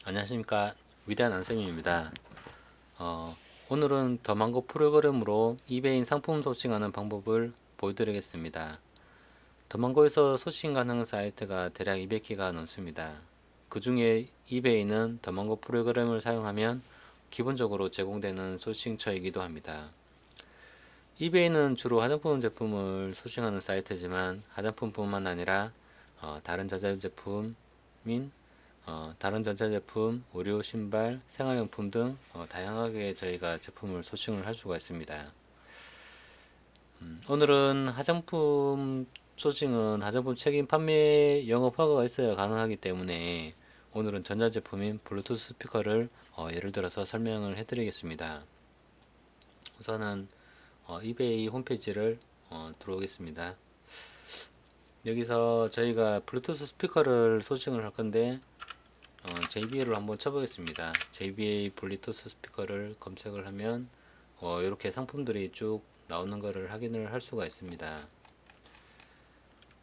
안녕하십니까. 위대한 안쌤입니다. 어, 오늘은 더망고 프로그램으로 이베이 상품 소싱하는 방법을 보여드리겠습니다. 더망고에서 소싱 가능한 사이트가 대략 200개가 넘습니다. 그 중에 이베이는 더망고 프로그램을 사용하면 기본적으로 제공되는 소싱처이기도 합니다. 이베이는 주로 화장품 제품을 소싱하는 사이트지만 화장품뿐만 아니라 다른 전자제품인 다른 전자제품, 의류, 신발, 생활용품 등 다양하게 저희가 제품을 소싱을 할 수가 있습니다. 오늘은 화장품 소싱은 화장품 책임 판매 영업 허가가 있어야 가능하기 때문에 오늘은 전자제품인 블루투스 스피커를 예를 들어서 설명을 해드리겠습니다. 우선은 이베이 홈페이지를 들어오겠습니다. 여기서 저희가 블루투스 스피커를 소싱을 할 건데 JBL을 한번 쳐보겠습니다. JBL 블루투스 스피커를 검색을 하면 이렇게 상품들이 쭉 나오는 것을 확인을 할 수가 있습니다.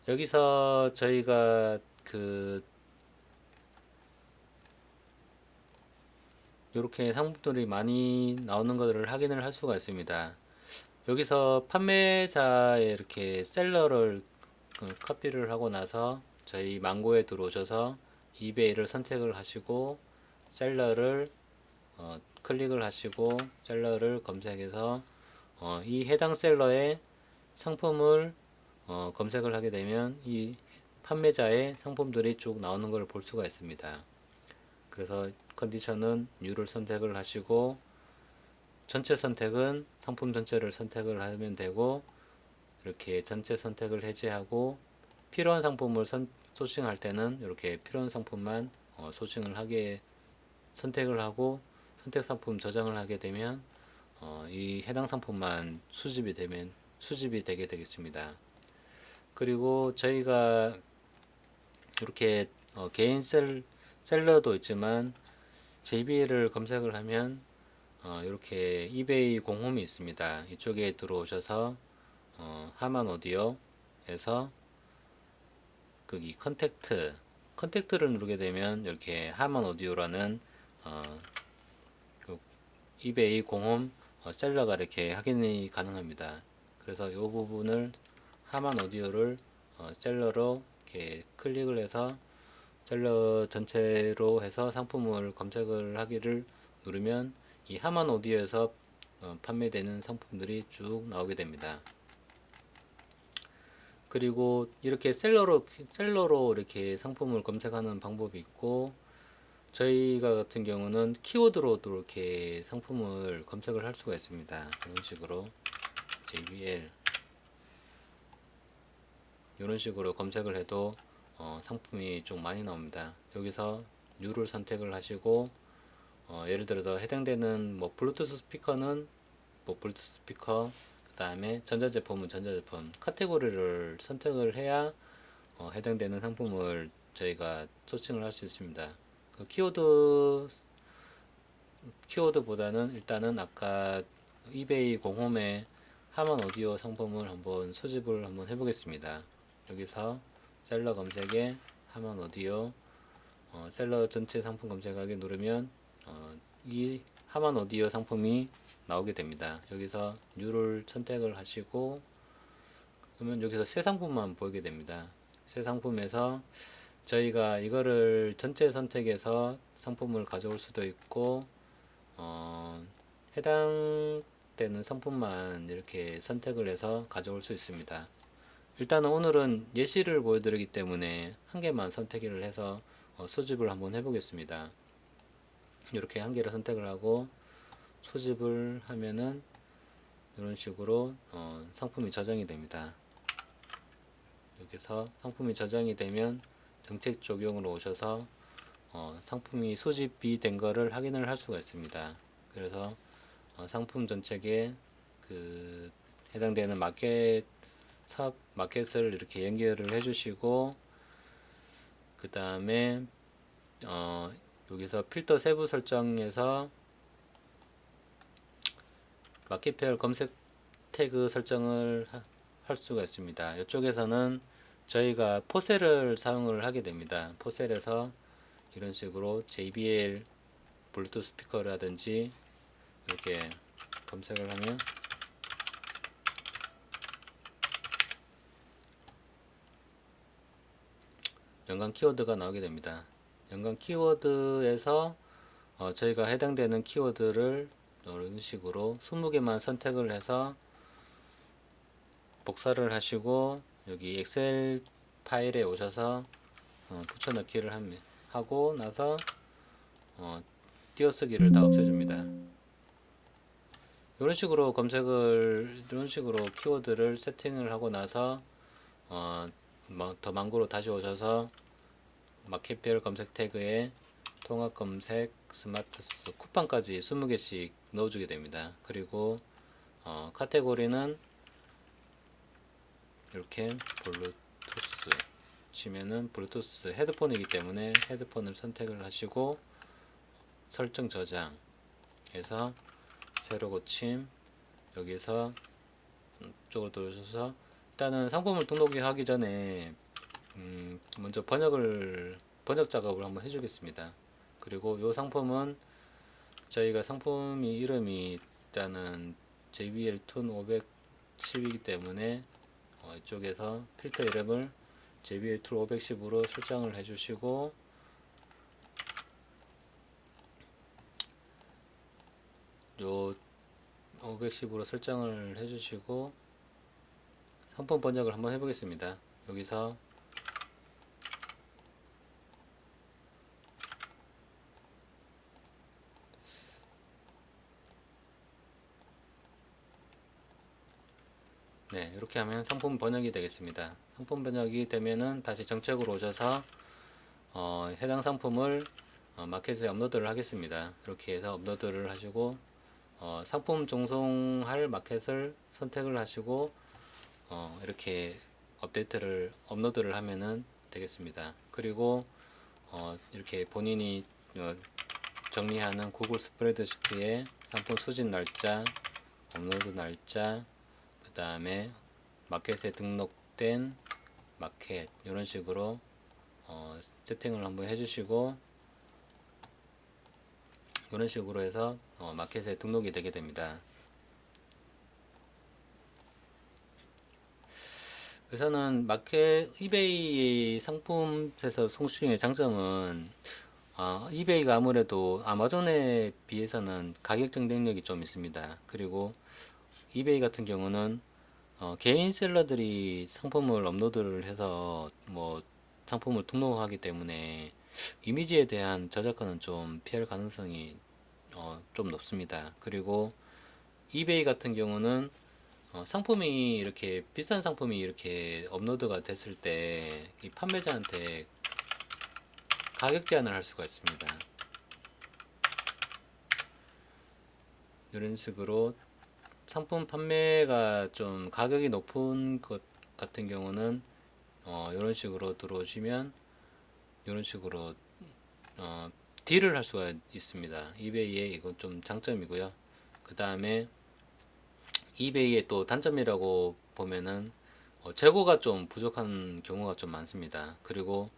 여기서 저희가 이렇게 상품들이 많이 나오는 것을 확인을 할 수가 있습니다. 여기서 판매자의 이렇게 셀러를 카피를 하고 나서 저희 망고에 들어오셔서 이베이를 선택을 하시고 셀러를 클릭을 하시고 셀러를 검색해서 이 해당 셀러의 상품을 검색을 하게 되면 이 판매자의 상품들이 쭉 나오는 걸 볼 수가 있습니다. 그래서 컨디션은 U를 선택을 하시고 전체 선택은 상품 전체를 선택을 하면 되고 이렇게 전체 선택을 해제하고 필요한 상품을 소싱할 때는 이렇게 필요한 상품만 소싱을 하게 선택을 하고 선택 상품 저장을 하게 되면 이 해당 상품만 수집이 되게 되겠습니다. 그리고 저희가 이렇게 개인 셀러도 있지만 JBL을 검색을 하면 이렇게 이베이 공홈이 있습니다. 이쪽에 들어오셔서 하만 오디오에서 거기 컨택트를 누르게 되면 이렇게 하만 오디오라는 어, 그 이베이 공홈 셀러가 이렇게 확인이 가능합니다. 그래서 이 부분을 하만 오디오를 셀러로 이렇게 클릭을 해서 셀러 전체로 해서 상품을 검색을 하기를 누르면 이 하만 오디오에서 판매되는 상품들이 쭉 나오게 됩니다. 그리고 이렇게 셀러로 이렇게 상품을 검색하는 방법이 있고 저희가 같은 경우는 키워드로도 이렇게 상품을 검색을 할 수가 있습니다. 이런 식으로 JBL 이런 식으로 검색을 해도 상품이 좀 많이 나옵니다. 여기서 U를 선택을 하시고 예를 들어서 해당되는 뭐 블루투스 스피커는 뭐 블루투스 스피커 그 다음에 전자제품은 전자제품 카테고리를 선택을 해야 해당되는 상품을 저희가 소싱을 할 수 있습니다. 그 키워드보다는 일단은 아까 이베이 공홈의 하만 오디오 상품을 한번 수집을 한번 해보겠습니다. 여기서 셀러 검색에 하만 오디오 셀러 전체 상품 검색하기 누르면 이 하만 오디오 상품이 나오게 됩니다. 여기서 U를 선택을 하시고 그러면 여기서 새 상품만 보이게 됩니다. 새 상품에서 저희가 이거를 전체 선택해서 상품을 가져올 수도 있고 해당되는 상품만 이렇게 선택을 해서 가져올 수 있습니다. 일단은 오늘은 예시를 보여드리기 때문에 한 개만 선택을 해서 수집을 한번 해보겠습니다. 이렇게 한 개를 선택을 하고 수집을 하면은 이런 식으로 상품이 저장이 됩니다. 여기서 상품이 저장이 되면 정책 적용으로 오셔서 상품이 수집이 된 거를 확인을 할 수가 있습니다. 그래서 상품 전체에 그 해당되는 마켓을 이렇게 연결을 해주시고 그 다음에 여기서 필터 세부 설정에서 마켓페어 검색 태그 설정을 할 수가 있습니다. 이쪽에서는 저희가 포셀을 사용을 하게 됩니다. 포셀에서 이런 식으로 JBL 블루투스 스피커라든지 이렇게 검색을 하면 연관 키워드가 나오게 됩니다. 연관 키워드에서 저희가 해당되는 키워드를 이런 식으로 20개만 선택을 해서 복사를 하시고 여기 엑셀 파일에 오셔서 붙여넣기를 하고 나서 띄어쓰기를 다 없애줍니다. 이런 식으로 이런 식으로 키워드를 세팅을 하고 나서 더 망고로 다시 오셔서 마켓별 검색 태그에 통합 검색, 스마트 쿠팡까지 20개씩 넣어주게 됩니다. 그리고 카테고리는 이렇게 블루투스 치면은 블루투스 헤드폰이기 때문에 헤드폰을 선택을 하시고 설정 저장 해서 새로 고침 여기서 쪽으로 돌려서 일단은 상품을 등록하기 전에 먼저 번역 작업을 한번 해주겠습니다. 그리고 이 상품은 저희가 상품이 이름이 일단은 JBL 툰 510이기 때문에 이쪽에서 필터 이름을 JBL 툴 510으로 설정을 해주시고 요 510으로 설정을 해주시고 상품 번역을 한번 해보겠습니다. 여기서 네, 이렇게 하면 상품 번역이 되겠습니다. 상품 번역이 되면은 다시 정책으로 오셔서 해당 상품을 마켓에 업로드를 하겠습니다. 이렇게 해서 업로드를 하시고 상품 종송할 마켓을 선택을 하시고 이렇게 업로드를 하면은 되겠습니다. 그리고 이렇게 본인이 정리하는 구글 스프레드시트에 상품 수집 날짜, 업로드 날짜, 그 다음에 마켓에 등록된 마켓 이런 식으로 세팅을 한번 해주시고 이런 식으로 해서 마켓에 등록이 되게 됩니다. 우선은 이베이 상품에서 송수익의 장점은 이베이가 아무래도 아마존에 비해서는 가격 경쟁력이 좀 있습니다. 그리고 이베이 같은 경우는 개인 셀러들이 상품을 업로드를 해서 뭐 상품을 등록하기 때문에 이미지에 대한 저작권은 좀 피할 가능성이 좀 높습니다. 그리고 이베이 같은 경우는 상품이 이렇게 비싼 상품이 이렇게 업로드가 됐을 때 이 판매자한테 가격 제한을 할 수가 있습니다. 이런 식으로 상품 판매가 좀 가격이 높은 것 같은 경우는 이런 식으로 들어오시면 이런 식으로 딜을 할 수가 있습니다. 이베이의 이건 좀 장점이고요. 그 다음에 이베이의 또 단점이라고 보면은 재고가 좀 부족한 경우가 좀 많습니다. 그리고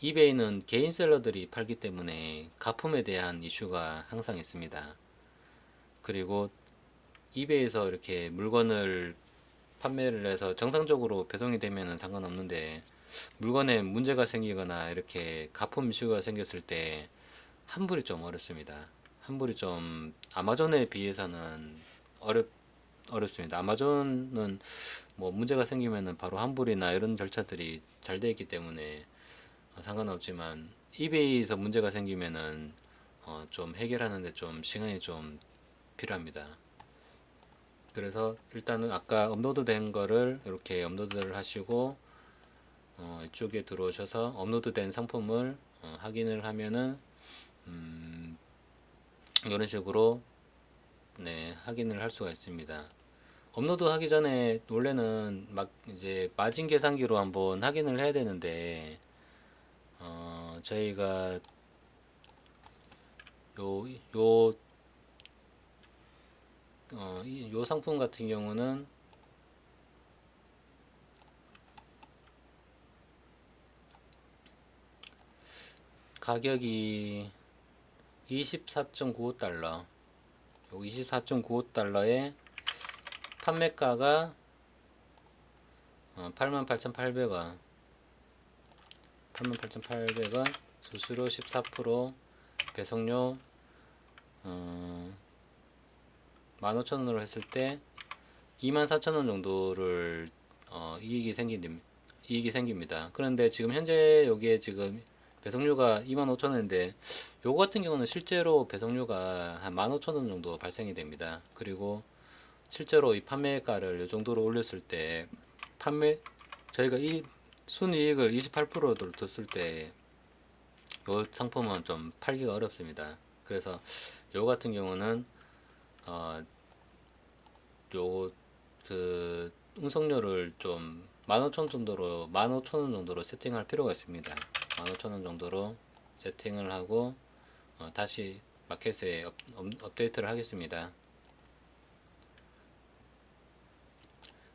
이베이는 개인 셀러들이 팔기 때문에 가품에 대한 이슈가 항상 있습니다. 그리고 이베이에서 이렇게 물건을 판매를 해서 정상적으로 배송이 되면은 상관없는데 물건에 문제가 생기거나 이렇게 가품 이슈가 생겼을 때 환불이 좀 어렵습니다. 환불이 좀 아마존에 비해서는 어렵습니다. 아마존은 뭐 문제가 생기면은 바로 환불이나 이런 절차들이 잘 되어 있기 때문에 상관없지만 이베이에서 문제가 생기면은 좀 해결하는데 좀 시간이 좀 필요합니다. 그래서 일단은 아까 업로드된 거를 이렇게 업로드를 하시고 이쪽에 들어오셔서 업로드된 상품을 확인을 하면은 이런 식으로 네, 확인을 할 수가 있습니다. 업로드 하기 전에 원래는 막 이제 마진 계산기로 한번 확인을 해야 되는데 저희가 요, 요, 요 상품 같은 경우는 가격이 24.95달러. 24.95달러에 판매가가 88,800원. 88,800원. 수수료 14%, 배송료 15,000원으로 했을 때 24,000원 정도를 이익이 생깁니다. 그런데 지금 현재 여기에 지금 배송료가 25,000원인데 요거 같은 경우는 실제로 배송료가 한 15,000원 정도 발생이 됩니다. 그리고 실제로 이 판매가를 요 정도로 올렸을 때 저희가 이 순이익을 28%를 뒀을 때 요 상품은 좀 팔기가 어렵습니다. 그래서 요 같은 경우는 요 그 운송료를 좀 15,000원 정도로 세팅할 필요가 있습니다. 15,000원 정도로 세팅을 하고 다시 마켓에 업데이트를 하겠습니다.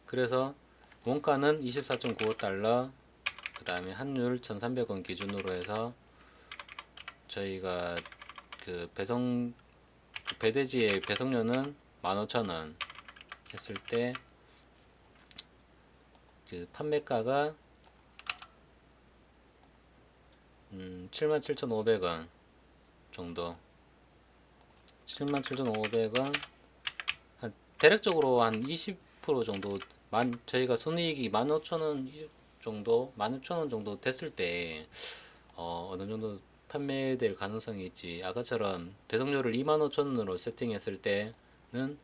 그래서 원가는 24.95달러, 그 다음에 환율 1,300원 기준으로 해서 저희가 그 배대지의 배송료는 15,000원 했을 때 그 판매가가 77,500원 정도. 77,500원. 대략적으로 한 20% 정도, 저희가 손익이 15,000원 정도, 16,000원 정도 됐을 때 어느 정도 판매될 가능성이 있지. 아까처럼 배송료를 25,000원으로 세팅했을 때는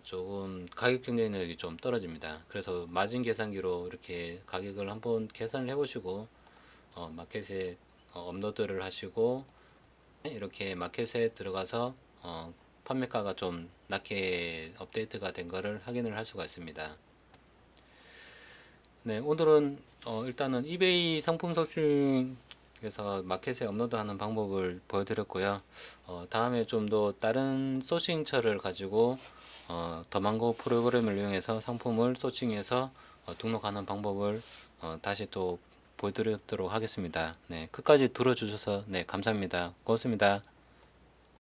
조금 가격 경쟁력이 좀 떨어집니다. 그래서 마진 계산기로 이렇게 가격을 한번 계산을 해보시고 마켓에 업로드를 하시고 이렇게 마켓에 들어가서 판매가가 좀 낮게 업데이트가 된 거를 확인을 할 수가 있습니다. 네, 오늘은 일단은 이베이 상품 소싱에서 마켓에 업로드하는 방법을 보여드렸고요. 다음에 좀 더 다른 소싱처를 가지고 더망고 프로그램을 이용해서 상품을 소싱해서 등록하는 방법을 다시 또 보여드리도록 하겠습니다. 네, 끝까지 들어주셔서 네, 감사합니다. 고맙습니다.